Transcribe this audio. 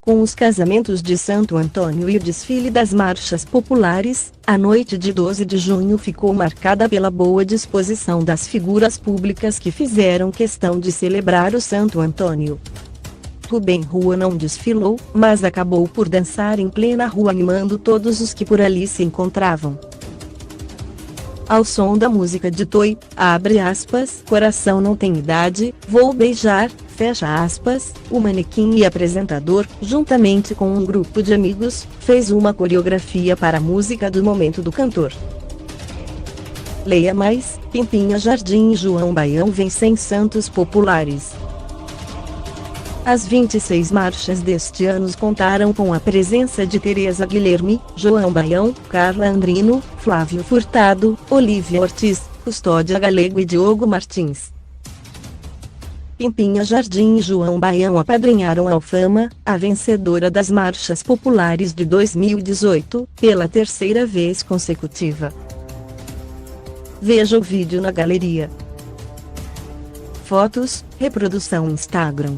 Com os casamentos de Santo Antônio e o desfile das marchas populares, a noite de 12 de junho ficou marcada pela boa disposição das figuras públicas que fizeram questão de celebrar o Santo Antônio. Rubem Rua não desfilou, mas acabou por dançar em plena rua animando todos os que por ali se encontravam. Ao som da música de Toy, abre aspas, coração não tem idade, vou beijar, fecha aspas, o manequim e apresentador, juntamente com um grupo de amigos, fez uma coreografia para a música do momento do cantor. Leia mais, Pimpinha Jardim e João Baião vencem santos populares. As 26 marchas deste ano contaram com a presença de Tereza Guilherme, João Baião, Carla Andrino, Flávio Furtado, Olívia Ortiz, Custódia Galego e Diogo Martins. Pimpinha Jardim e João Baião apadrinharam Alfama, a vencedora das marchas populares de 2018, pela terceira vez consecutiva. Veja o vídeo na galeria. Fotos, reprodução Instagram.